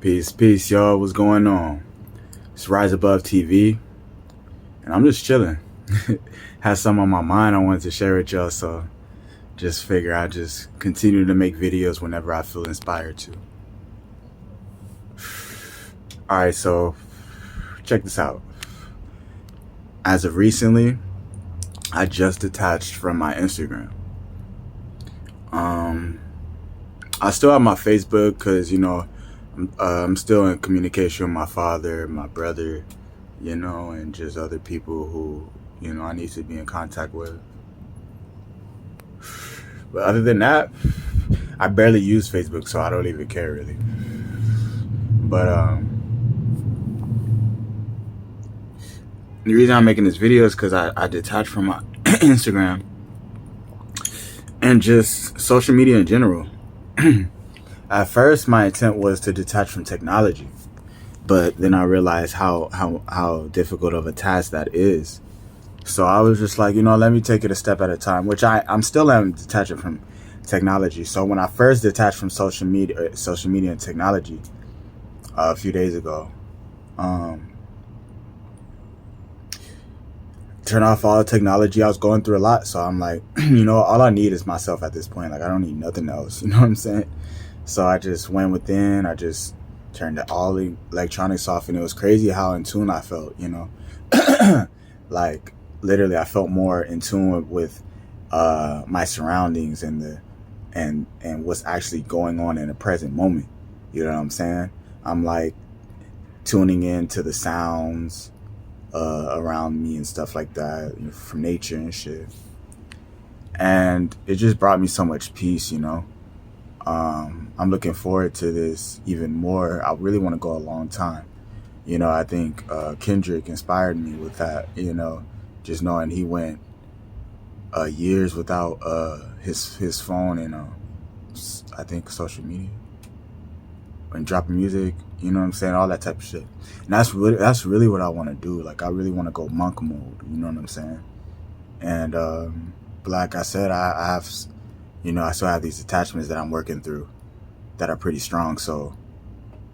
Peace, peace, y'all. What's going on? It's Rise Above TV, and I'm just chilling. Had some on my mind I wanted to share with y'all, so just figure I just continue to make videos whenever I feel inspired to. Alright, so check this out. As of recently, I just detached from my Instagram. I still have my Facebook because, I'm still in communication with my father, my brother, and just other people who, I need to be in contact with. But other than that, I barely use Facebook, so I don't even care really. But the reason I'm making this video is because I detached from my Instagram and just social media in general. At first, my intent was to detach from technology, but then I realized how difficult of a task that is. So I was just like, let me take it a step at a time, which I'm still am detaching from technology. So when I first detached from social media and technology a few days ago, turn off all technology. I was going through a lot, so I'm like, all I need is myself at this point. Like, I don't need nothing else. You know what I'm saying? So I just went within. I just turned all the electronics off, and it was crazy how in tune I felt. Like literally, I felt more in tune with my surroundings and what's actually going on in the present moment. You know what I'm saying? I'm like tuning in to the sounds around me and stuff like that, from nature and shit. And it just brought me so much peace, I'm looking forward to this even more. I really want to go a long time. I think Kendrick inspired me with that, just knowing he went years without his phone and I think social media and dropping music, you know what I'm saying, all that type of shit. And that's really what I want to do. Like, I really want to go monk mode, you know what I'm saying? And but like I said, I have, I still have these attachments that I'm working through that are pretty strong. So,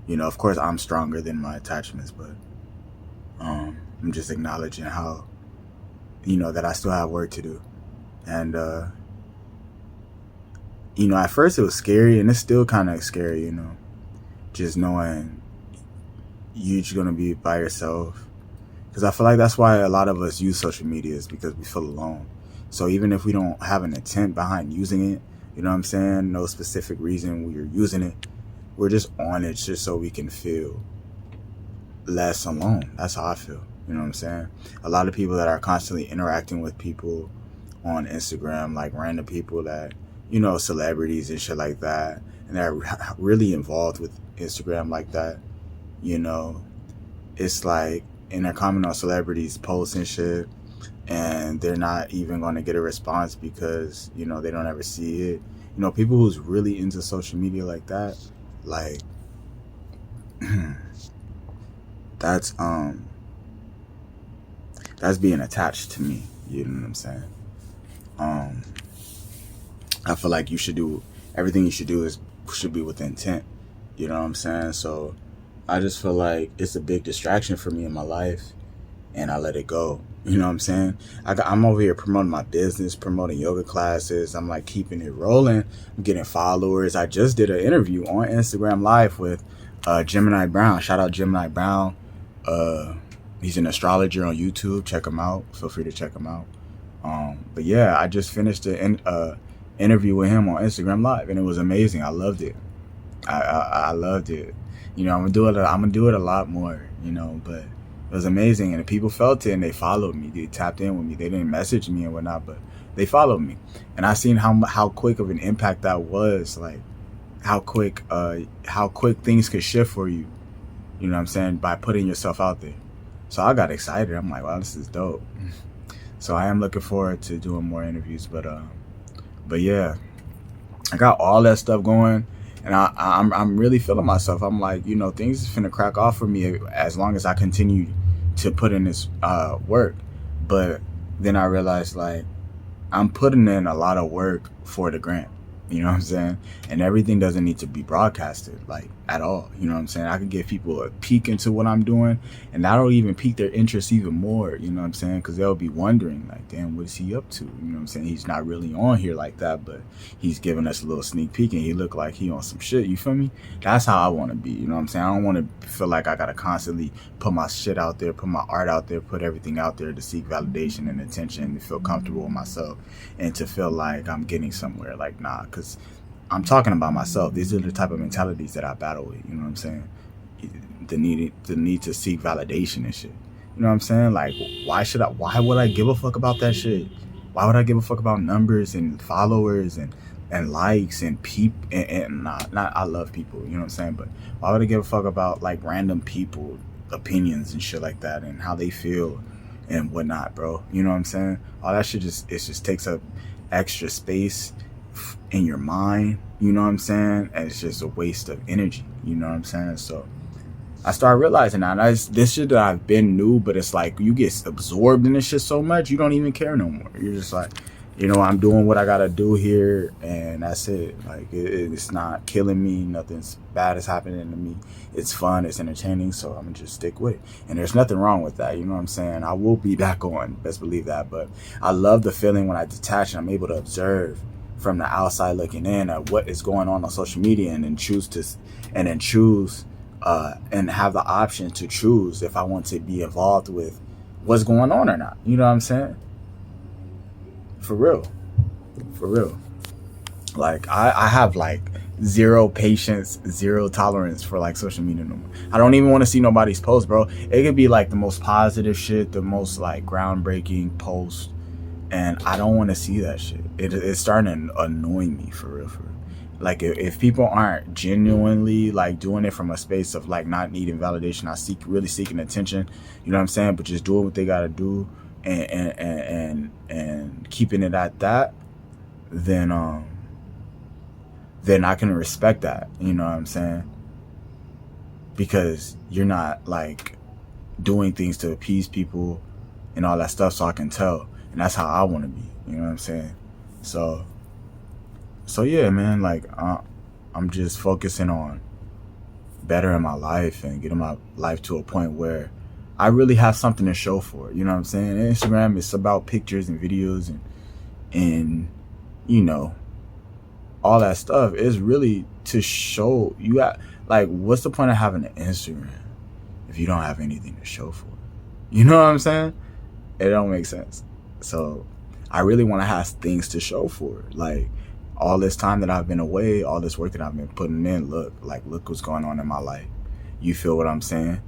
of course I'm stronger than my attachments, but I'm just acknowledging how, that I still have work to do. And at first it was scary, and it's still kind of scary, just knowing you're just gonna be by yourself. Because I feel like that's why a lot of us use social media, is because we feel alone. So even if we don't have an intent behind using it, you know what I'm saying, no specific reason we're using it, we're just on it just so we can feel less alone. That's how I feel. You know what I'm saying? A lot of people that are constantly interacting with people on Instagram, like random people that, celebrities and shit like that, and they're really involved with Instagram like that, it's like, and they're commenting on celebrities' posts and shit, and they're not even going to get a response because, they don't ever see it. People who's really into social media like that, like, that's being attached to me. You know what I'm saying? I feel like everything you should do should be with intent. You know what I'm saying? So I just feel like it's a big distraction for me in my life, and I let it go. You know what I'm saying? I'm over here promoting my business, promoting yoga classes. I'm like keeping it rolling. I'm getting followers. I just did an interview on Instagram Live with Gemini Brown. Shout out Gemini Brown. He's an astrologer on YouTube. Check him out. Feel free to check him out. But yeah, I just finished an interview with him on Instagram Live, and it was amazing. I loved it. I loved it. I'm gonna do it a lot more. But it was amazing, and the people felt it, and they followed me. They tapped in with me. They didn't message me and whatnot, but they followed me, and I seen how quick of an impact that was. Like how quick things could shift for you. You know what I'm saying, by putting yourself out there. So I got excited. I'm like, wow, this is dope. So I am looking forward to doing more interviews. But yeah, I got all that stuff going, and I'm really feeling myself. I'm like, things is finna crack off for me as long as I continue to put in this work. But then I realized, like, I'm putting in a lot of work for the grant. You know what I'm saying? And everything doesn't need to be broadcasted. Like, at all. You know what I'm saying? I can give people a peek into what I'm doing, and that'll even pique their interest even more. You know what I'm saying? Because they'll be wondering, like, damn, what is he up to? You know what I'm saying? He's not really on here like that, but he's giving us a little sneak peek, and he look like he on some shit. You feel me? That's how I want to be. You know what I'm saying? I don't want to feel like I gotta constantly put my shit out there, put my art out there, put everything out there to seek validation and attention, and to feel comfortable with myself, and to feel like I'm getting somewhere. Like, nah, because I'm talking about myself. These are the type of mentalities that I battle with. You know what I'm saying? The need to seek validation and shit. You know what I'm saying? Like, why would I give a fuck about that shit? Why would I give a fuck about numbers and followers and likes and not I love people, you know what I'm saying? But why would I give a fuck about like random people opinions and shit like that and how they feel and whatnot, bro? You know what I'm saying? All that shit just takes up extra space in your mind, you know what I'm saying? And it's just a waste of energy, you know what I'm saying? So I started realizing that. This shit that I've been new, but it's like you get absorbed in this shit so much, you don't even care no more. You're just like, you know, I'm doing what I gotta do here, and that's it. Like, it's not killing me. Nothing's bad is happening to me. It's fun. It's entertaining. So I'm gonna just stick with it. And there's nothing wrong with that. You know what I'm saying? I will be back on. Best believe that. But I love the feeling when I detach and I'm able to observe from the outside looking in at what is going on social media, and then choose and have the option to choose if I want to be involved with what's going on or not. You know what I'm saying? For real. Like, I have like zero patience, zero tolerance for like social media no more. I don't even want to see nobody's post, bro. It could be like the most positive shit, the most like groundbreaking post, and I don't want to see that shit. It's starting to annoy me for real. Like, if people aren't genuinely like doing it from a space of like not needing validation, not really seeking attention, you know what I'm saying, but just doing what they gotta do and keeping it at that, then I can respect that, you know what I'm saying? Because you're not like doing things to appease people and all that stuff, so I can tell. And that's how I want to be, you know what I'm saying? So yeah, man, like, I'm just focusing on bettering my life and getting my life to a point where I really have something to show for it. You know what I'm saying? Instagram is about pictures and videos and you know, all that stuff is really to show you got, like, what's the point of having an Instagram if you don't have anything to show for it? You know what I'm saying? It don't make sense. So I really want to have things to show for it. Like, all this time that I've been away, all this work that I've been putting in, look what's going on in my life. You feel what I'm saying?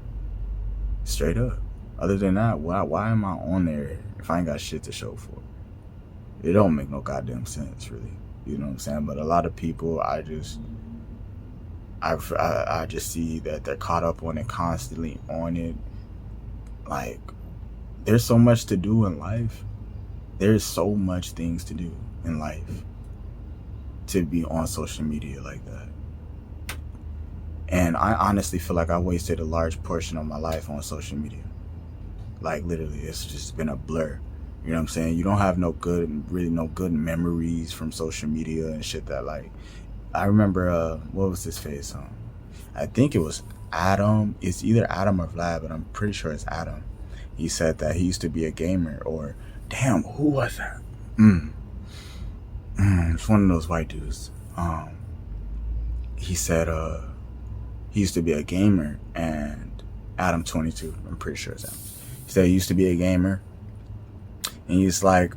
Straight up. Other than that, why am I on there if I ain't got shit to show for it? It don't make no goddamn sense, really. You know what I'm saying? But a lot of people, I just see that they're caught up on it, constantly on it. Like, there's so much to do in life. There's so much things to do in life to be on social media like that. And I honestly feel like I wasted a large portion of my life on social media. Like, literally, it's just been a blur. You know what I'm saying? You don't have no good memories from social media and shit that, like, I remember, what was his face? I think it was Adam. It's either Adam or Vlad, but I'm pretty sure it's Adam. He said that he used to be a gamer, or, damn, who was that? It's one of those white dudes. He said, he used to be a gamer, and Adam 22, I'm pretty sure it's Adam. He said he used to be a gamer, and he's like,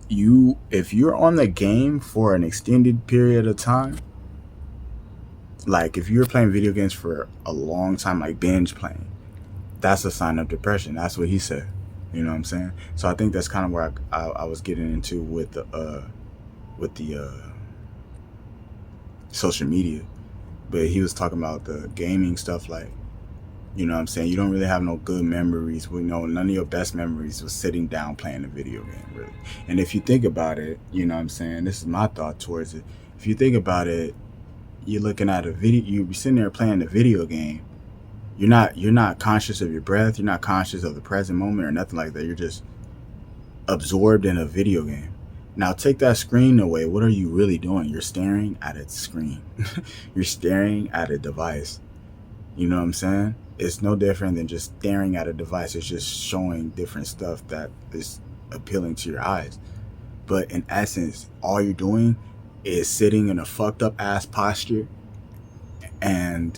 if you're on the game for an extended period of time, like if you're playing video games for a long time, like binge playing, that's a sign of depression. That's what he said. You know what I'm saying? So I think that's kind of where I was getting into with the social media. But he was talking about the gaming stuff, like, you know what I'm saying, you don't really have no good memories. We know none of your best memories was sitting down playing a video game, really. And if you think about it, you know what I'm saying, this is my thought towards it. If you think about it, you're looking at a video, you're sitting there playing a video game. You're not conscious of your breath. You're not conscious of the present moment or nothing like that. You're just absorbed in a video game. Now take that screen away. What are you really doing? You're staring at a screen. You're staring at a device. You know what I'm saying? It's no different than just staring at a device. It's just showing different stuff that is appealing to your eyes. But in essence, all you're doing is sitting in a fucked up ass posture and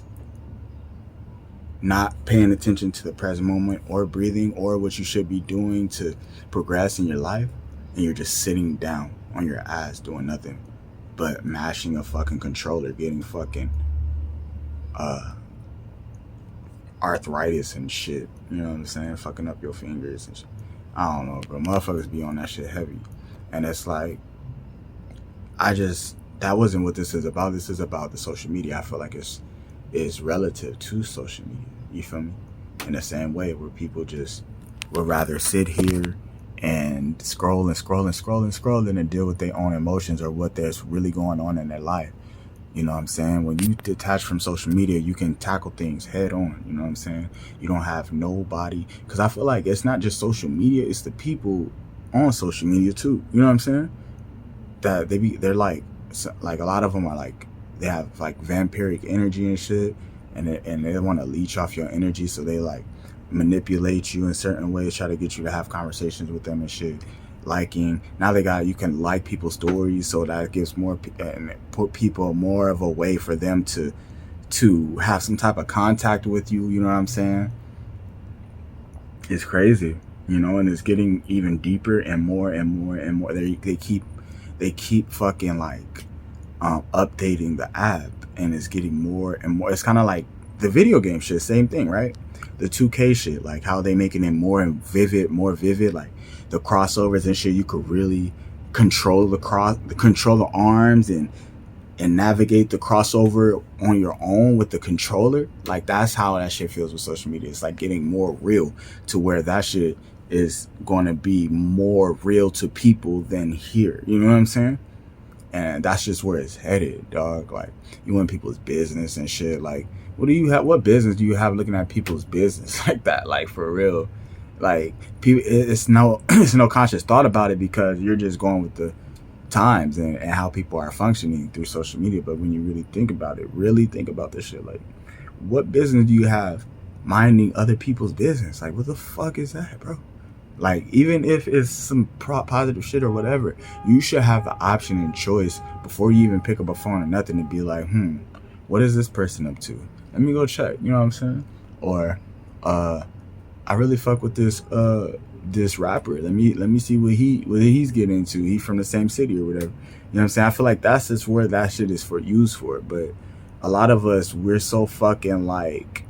not paying attention to the present moment or breathing or what you should be doing to progress in your life. And you're just sitting down on your ass doing nothing but mashing a fucking controller, getting fucking arthritis and shit. You know what I'm saying? Fucking up your fingers and shit. I don't know, bro. Motherfuckers be on that shit heavy. And it's like, that wasn't what this is about. This is about the social media. I feel like it's relative to social media. You feel me? In the same way where people just would rather sit here and scroll and scroll and scroll and scroll than to deal with their own emotions or what there's really going on in their life. You know what I'm saying? When you detach from social media, you can tackle things head on. You know what I'm saying? You don't have nobody. Because I feel like it's not just social media. It's the people on social media too. You know what I'm saying? That they're like a lot of them are like, they have like vampiric energy and shit. And they want to leech off your energy. So they like manipulate you in certain ways, try to get you to have conversations with them and shit. Liking, now you can like people's stories, so that gives more and put people more of a way for them to have some type of contact with you. You know what I'm saying? It's crazy, you know, and it's getting even deeper and more and more and more. They keep fucking like updating the app, and it's getting more and more. It's kind of like the video game shit, same thing, right? The 2K shit, like how they making it more vivid, like the crossovers and shit. You could really control the arms and navigate the crossover on your own with the controller. Like that's how that shit feels with social media. It's like getting more real, to where that shit is going to be more real to people than here. You know what I'm saying? And that's just where it's headed, dog. Like, you in people's business and shit. Like, what business do you have looking at people's business like that? Like, for real. Like, people, it's no conscious thought about it, because you're just going with the times and how people are functioning through social media. But when you really think about it, really think about this shit. Like, what business do you have minding other people's business? Like, what the fuck is that, bro? Like, even if it's some positive shit or whatever, you should have the option and choice before you even pick up a phone or nothing to be like, what is this person up to? Let me go check. You know what I'm saying? Or, I really fuck with this rapper. Let me see what he's getting into. He's from the same city or whatever. You know what I'm saying? I feel like that's just where that shit is used for. But a lot of us, we're so fucking like,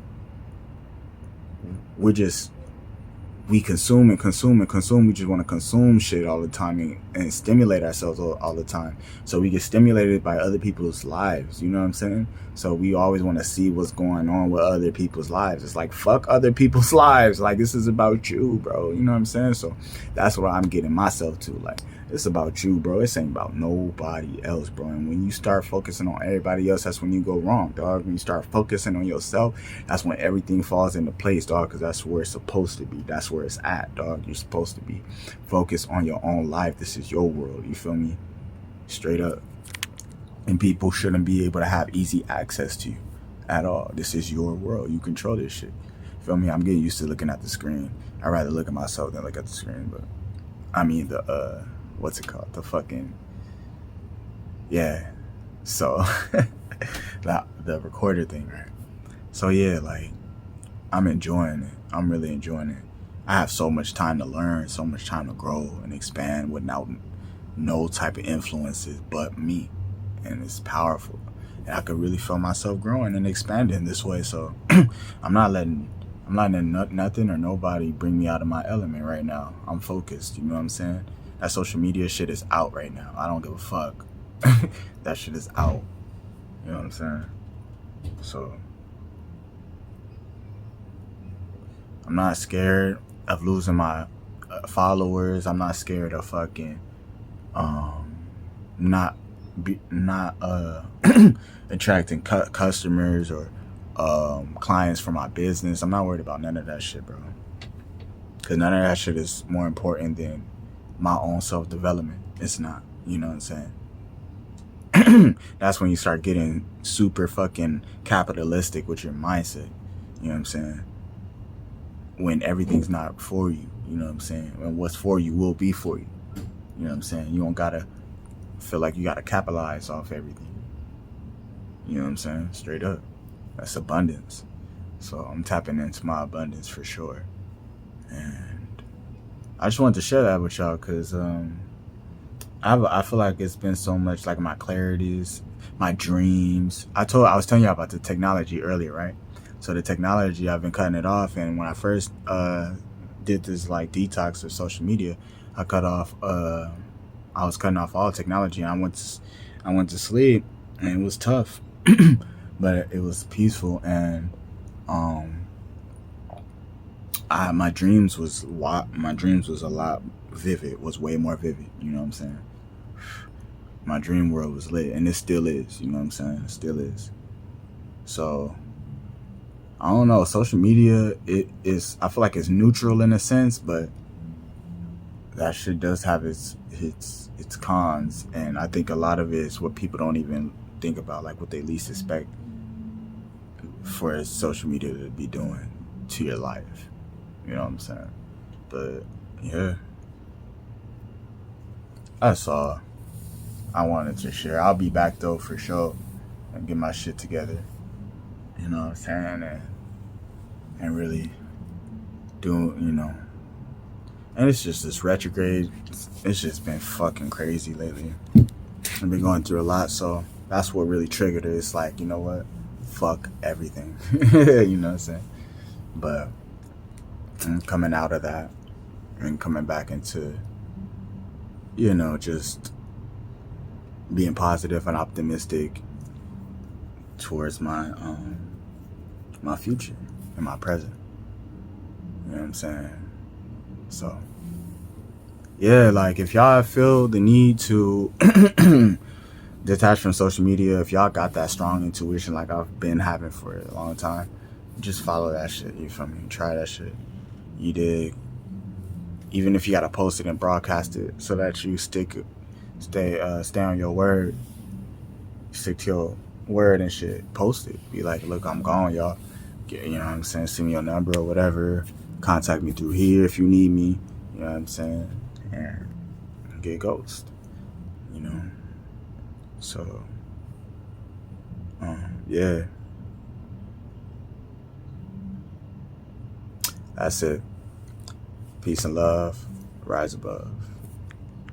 we consume and consume and consume. We just want to consume shit all the time and stimulate ourselves all the time. So we get stimulated by other people's lives. You know what I'm saying? So we always want to see what's going on with other people's lives. It's like, fuck other people's lives. Like, this is about you, bro. You know what I'm saying? So that's what I'm getting myself to. Like, it's about you, bro. It's ain't about nobody else, bro. And when you start focusing on everybody else, that's when you go wrong, dog. When you start focusing on yourself, that's when everything falls into place, dog, because that's where it's supposed to be. That's where it's at, dog. You're supposed to be focused on your own life. This is your world. You feel me? Straight up. And people shouldn't be able to have easy access to you at all. This is your world. You control this shit. Feel me? I'm getting used to looking at the screen. I'd rather look at myself than look at the screen. But I mean, what's it called? The fucking, yeah. So the recorder thing, right? So yeah, like, I'm enjoying it. I'm really enjoying it. I have so much time to learn, so much time to grow and expand without no type of influences but me. And it's powerful. And I could really feel myself growing and expanding this way. So I'm not letting nothing or nobody bring me out of my element right now. I'm focused. You know what I'm saying? That social media shit is out right now. I don't give a fuck. That shit is out. You know what I'm saying? So I'm not scared of losing my followers. I'm not scared of fucking not attracting customers or clients for my business. I'm not worried about none of that shit, bro. Because none of that shit is more important than my own self-development. It's not. You know what I'm saying? That's when you start getting super fucking capitalistic with your mindset. You know what I'm saying? When everything's not for you. You know what I'm saying? And what's for you will be for you. You know what I'm saying? You don't gotta feel like you gotta capitalize off everything. You know what I'm saying? Straight up. That's abundance. So I'm tapping into my abundance for sure. And I just wanted to share that with y'all because I feel like it's been so much like my clarities, my dreams. I was telling you about the technology earlier, right? So the technology, I've been cutting it off, and when I first did this like detox of social media, I cut off. I was cutting off all technology, and I went to sleep, and it was tough, but it was peaceful, and um, my dreams was a lot vivid, was way more vivid. You know what I'm saying? My dream world was lit, and it still is. You know what I'm saying? It still is. So I don't know. Social media, it is. I feel like it's neutral in a sense, but that shit does have its cons, and I think a lot of it is what people don't even think about, like what they least expect for social media to be doing to your life. You know what I'm saying? But yeah, that's all I wanted to share. I'll be back though for sure and get my shit together. You know what I'm saying? And really do, you know. And it's just this retrograde. It's just been fucking crazy lately. I've been going through a lot, so that's what really triggered it. It's like, you know what? Fuck everything. You know what I'm saying? But I'm coming out of that and coming back into, you know, just being positive and optimistic towards my future and my present. You know what I'm saying? So yeah, like if y'all feel the need to detach from social media, if y'all got that strong intuition like I've been having for a long time, just follow that shit. You feel me? Try that shit. You dig? Even if you gotta post it and broadcast it so that you stay on your word, stick to your word and shit. Post it. Be like, look, I'm gone, y'all. You know what I'm saying? Send me your number or whatever. Contact me through here if you need me. You know what I'm saying? And get ghost. You know. So, yeah, that's it. Peace and love. Rise above.